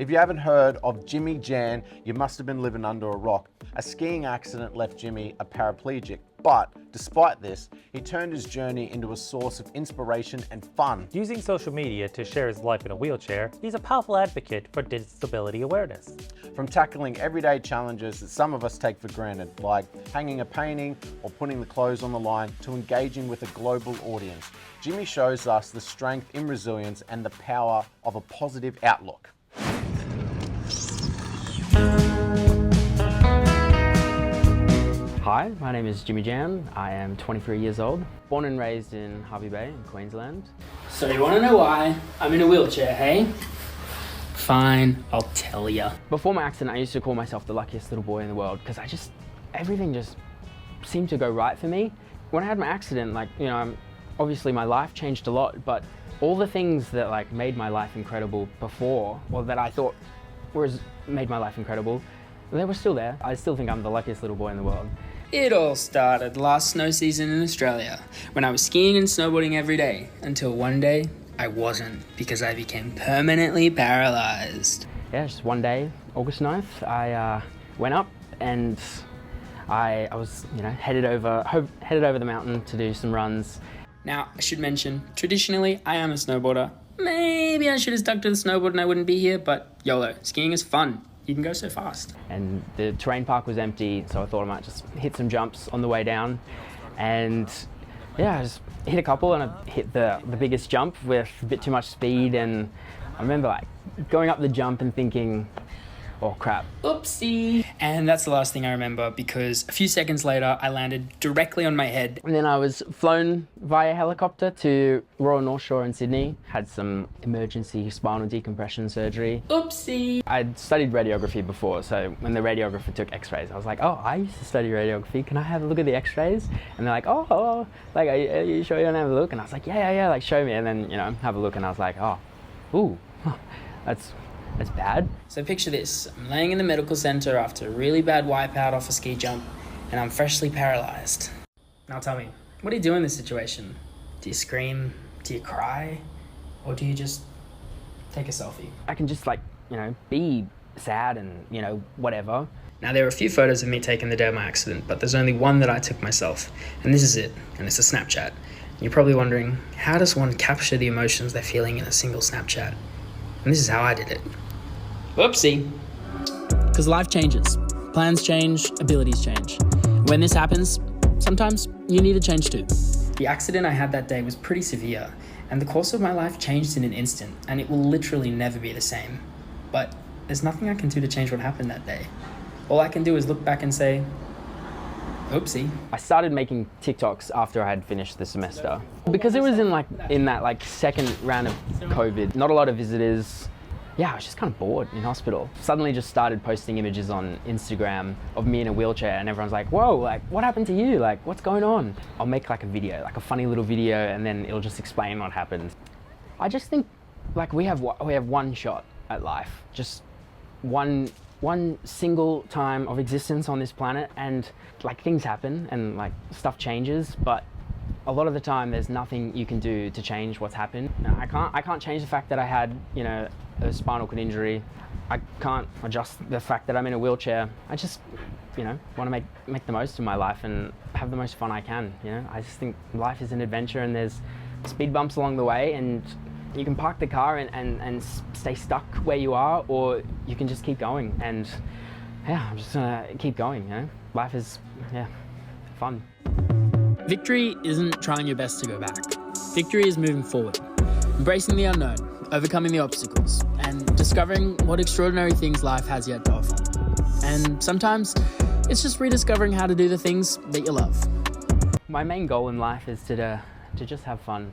If you haven't heard of Jimmy Jan, you must have been living under a rock. A skiing accident left Jimmy a paraplegic, but despite this, he turned his journey into a source of inspiration and fun. Using social media to share his life in a wheelchair, he's a powerful advocate for disability awareness. From tackling everyday challenges that some of us take for granted, like hanging a painting or putting the clothes on the line, to engaging with a global audience, Jimmy shows us the strength in resilience and the power of a positive outlook. Hi, my name is Jimmy Jan. I am 23 years old, born and raised in Harvey Bay in Queensland. So you want to know why I'm in a wheelchair, hey? Fine, I'll tell ya. Before my accident, I used to call myself the luckiest little boy in the world because everything just seemed to go right for me. When I had my accident, obviously my life changed a lot, but all the things that made my life incredible before, or that I thought made my life incredible, they were still there. I still think I'm the luckiest little boy in the world. It all started last snow season in Australia, when I was skiing and snowboarding every day, until one day I wasn't, because I became permanently paralyzed. Yeah, just one day, August 9th, I went up and I was headed over the mountain to do some runs. Now, I should mention, traditionally I am a snowboarder. Maybe I should have stuck to the snowboard and I wouldn't be here, but YOLO, skiing is fun. You can go so fast. And the terrain park was empty, so I thought I might just hit some jumps on the way down. And yeah, I just hit a couple and I hit the biggest jump with a bit too much speed. And I remember going up the jump and thinking, oh crap. Oopsie. And that's the last thing I remember, because a few seconds later, I landed directly on my head. And then I was flown via helicopter to Royal North Shore in Sydney, had some emergency spinal decompression surgery. Oopsie. I'd studied radiography before, so when the radiographer took x-rays, I was like, oh, I used to study radiography, can I have a look at the x-rays? And they're like, are you sure you want to have a look? And I was like, yeah, show me. And then, have a look, and I was like, oh, ooh, that's bad. So picture this, I'm laying in the medical centre after a really bad wipeout off a ski jump, and I'm freshly paralysed. Now tell me, what do you do in this situation? Do you scream? Do you cry? Or do you just take a selfie? I can just be sad and, whatever. Now there are a few photos of me taken the day of my accident, but there's only one that I took myself, and this is it, and it's a Snapchat. And you're probably wondering, how does one capture the emotions they're feeling in a single Snapchat? And this is how I did it. Whoopsie. Because life changes. Plans change, abilities change. When this happens, sometimes you need to change too. The accident I had that day was pretty severe, and the course of my life changed in an instant, and it will literally never be the same. But there's nothing I can do to change what happened that day. All I can do is look back and say, oopsie. I started making TikToks after I had finished the semester. Because it was in that second round of COVID, not a lot of visitors. Yeah, I was just kind of bored in hospital. Suddenly just started posting images on Instagram of me in a wheelchair, and everyone's like, whoa, what happened to you? What's going on? I'll make a video, a funny little video, and then it'll just explain what happened. I just think we have one shot at life, just one single time of existence on this planet, and things happen and stuff changes, but a lot of the time there's nothing you can do to change what's happened. I can't change the fact that I had a spinal cord injury. I can't adjust the fact that I'm in a wheelchair. I just want to make the most of my life and have the most fun I can. I just think life is an adventure, and there's speed bumps along the way, and you can park the car and stay stuck where you are, or you can just keep going. And yeah, I'm just gonna keep going. Life is fun. Victory isn't trying your best to go back. Victory is moving forward, embracing the unknown, overcoming the obstacles, and discovering what extraordinary things life has yet to offer. And sometimes it's just rediscovering how to do the things that you love. My main goal in life is to just have fun.